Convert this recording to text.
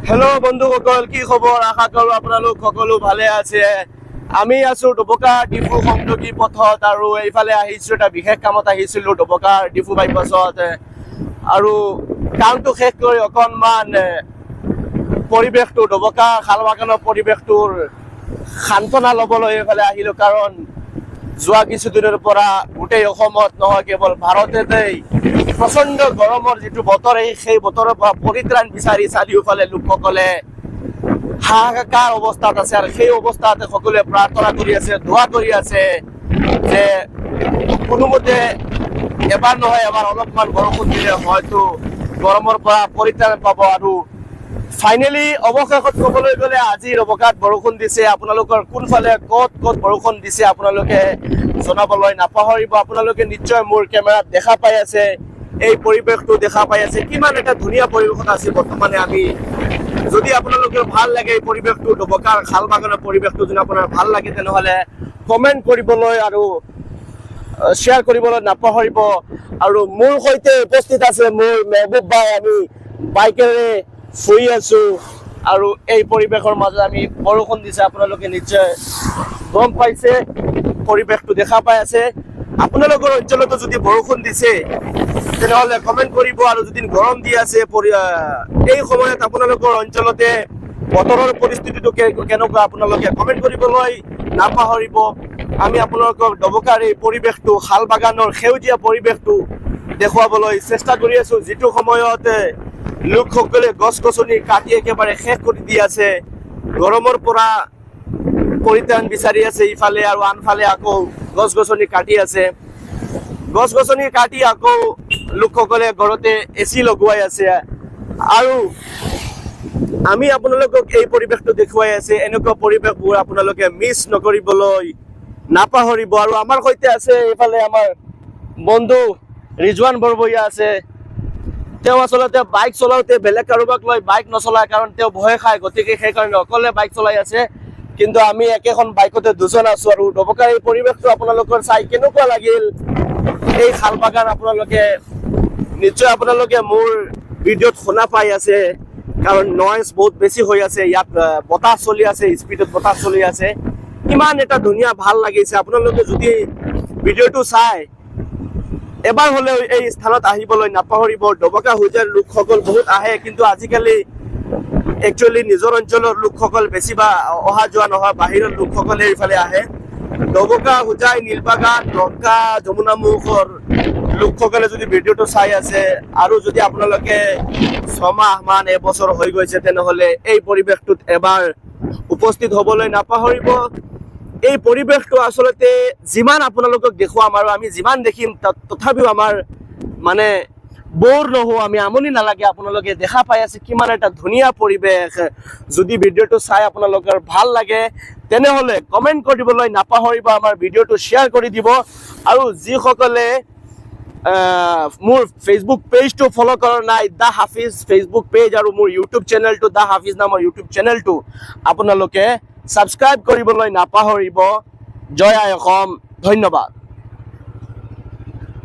Hello' বন্ধুসকল, কি খবৰ? আশা কৰোঁ আপোনালোক সকলো ভালে আছে। আমি আছো ডবকা ডিফু সংযোগী পথত আৰু এইফালে আহিছোঁ, এটা বিশেষ কামত আহিছিলোঁ ডবকা ডিফু বাইপাছত। আৰু কামটো শেষ কৰি অকণমান পৰিৱেশটো, ডবকা খালবাগানৰ পৰিৱেশটোৰ সান্তনা ল'বলৈ এইফালে আহিলোঁ। কাৰণ যোৱা কিছুদিনৰ পৰা গোটেই অসমত নহয়, কেৱল ভাৰততেই প্ৰচণ্ড গৰমৰ যিটো বতৰ, সেই বতৰৰ পৰা পৰিত্ৰাণ বিচাৰি চাৰিওফালে লোকসকলে হাহাকাৰ অৱস্থাত আছে। আৰু সেই অৱস্থাত সকলোৱে প্ৰাৰ্থনা কৰি আছে, দোৱা কৰি আছে যে কোনোমতে এবাৰ নহয় এবাৰ অলপমান বৰষুণ দিলে হয়তো গৰমৰ পৰা পৰিত্ৰাণ পাব। আৰু ফাইনেলি অৱশেষত ক'বলৈ গ'লে আজি ডবকাত বৰষুণ দিছে। আপোনালোকৰ কোনফালে ক'ত ক'ত বৰষুণ দিছে আপোনালোকে জনাবলৈ নাপাহৰিব। আপোনালোকে নিশ্চয় মোৰ কেমেৰাত দেখা পাই আছে, এই পৰিৱেশটো দেখা পাই আছে, কিমান এটা ধুনীয়া পৰিৱেশত আছে বৰ্তমানে আমি। যদি আপোনালোকৰ ভাল লাগে এই পৰিৱেশটো, ডবকাৰ খাল বাগানৰ পৰিৱেশটো যদি আপোনাৰ ভাল লাগে, তেনেহ'লে কমেণ্ট কৰিবলৈ আৰু শ্বেয়াৰ কৰিবলৈ নাপাহৰিব। আৰু মোৰ সৈতে উপস্থিত আছে মোৰ মেহবুব ভাই। আমি বাইকেৰে ফুৰি আছো আৰু এই পৰিৱেশৰ মাজত আমি বৰষুণ দিছে, আপোনালোকে নিশ্চয় গম পাইছে, পৰিৱেশটো দেখা পাই আছে। আপোনালোকৰ অঞ্চলতো যদি বৰষুণ দিছে তেনেহ'লে কমেণ্ট কৰিব। আৰু যদি গৰম দি আছে এই সময়ত আপোনালোকৰ অঞ্চলতে বতৰৰ পৰিস্থিতিটো কেনেকুৱা আপোনালোকে কমেণ্ট কৰিবলৈ নাপাহৰিব। আমি আপোনালোকক ডবকাৰ এই পৰিৱেশটো, শাল বাগানৰ সেউজীয়া পৰিৱেশটো দেখুৱাবলৈ চেষ্টা কৰি আছো, যিটো সময়ত লোকসকলে গছ গছনি কাটি একেবাৰে শেষ কৰি দি আছে, গৰমৰ পৰা পৰিত্ৰাণ বিচাৰি আছে ইফালে, আৰু আনফালে আকৌ গছ গছনি কাটি আছে। গছ গছনি কাটি আকৌ লোকসকলে ঘৰতে এচি লগোৱাই আছে। আৰু আমি আপোনালোকক এই পৰিৱেশটো দেখুৱাই আছে, এনেকুৱা পৰিৱেশবোৰ আপোনালোকে মিছ নকৰিবলৈ নাপাহৰিব। আৰু আমাৰ সৈতে আছে এইফালে আমাৰ বন্ধু ৰিজৱান বৰবৰীয়া আছে। তেওঁ আচলতে বাইক চলাওঁতে বেলেগ কাৰোবাক লৈ বাইক নচলায়, কাৰণ তেওঁ ভয় খায়, গতিকে সেইকাৰণে অকলে বাইক চলাই আছে। কিন্তু আমি একেখন বাইকতে দুজন আছো। আৰু ডবকাৰ এই পৰিৱেশটো আপোনালোকৰ চাই কেনেকুৱা লাগিল, এই খাল বাগান আপোনালোকে নিশ্চয় আপোনালোকে মোৰ ভিডিঅ'ত শুনা পাই আছে, কাৰণ নইজ বহুত বেছি হৈ আছে। ইয়াত বতাহ চলি আছে, স্পীডত বতাহ চলি আছে, ইমান এটা ধুনীয়া ভাল লাগিছে। আপোনালোকে যদি ভিডিঅ'টো চাই এবাৰ হ'লেও এই স্থানত আহিবলৈ নাপাহৰিব। ডবকা হোজাইৰ লোকসকল বহুত আহে, কিন্তু আজিকালি একচুৱেলি নিজৰ অঞ্চলৰ লোকসকল বেছি বা অহা যোৱা নহয়, বাহিৰৰ লোকসকলে এইফালে আহে। ডবকা হোজাই, নীলবাগান, লংকা, যমুনামুখৰ লোকসকলে যদি ভিডিঅ'টো চাই আছে আৰু যদি আপোনালোকে 6 মাহ মান এবছৰ হৈ গৈছে, তেনেহ'লে এই পৰিৱেশটোত এবাৰ উপস্থিত হ'বলৈ নাপাহৰিব। এই পৰিৱেশটো আচলতে যিমান আপোনালোকক দেখুৱাম আৰু আমি যিমান দেখিম তথাপিও আমাৰ মানে বৰ নহওঁ, আমি আমনি নালাগে। আপোনালোকে দেখা পাই আছে কিমান এটা ধুনীয়া পৰিৱেশ। যদি ভিডিঅ'টো চাই আপোনালোকৰ ভাল লাগে তেনেহ'লে কমেণ্ট কৰিবলৈ নাপাহৰিব, আমাৰ ভিডিঅ'টো শ্বেয়াৰ কৰি দিব। আৰু যিসকলে মোৰ ফেচবুক পেজটো ফ'ল' কৰা নাই, দ্য হাফিজ ফেচবুক পেজ, আৰু মোৰ ইউটিউব চেনেলটো দ্য হাফিজ নামৰ ইউটিউব চেনেলটো আপোনালোকে ছাবস্ক্ৰাইব কৰিবলৈ নাপাহৰিব। জয় আই অসম, ধন্যবাদ।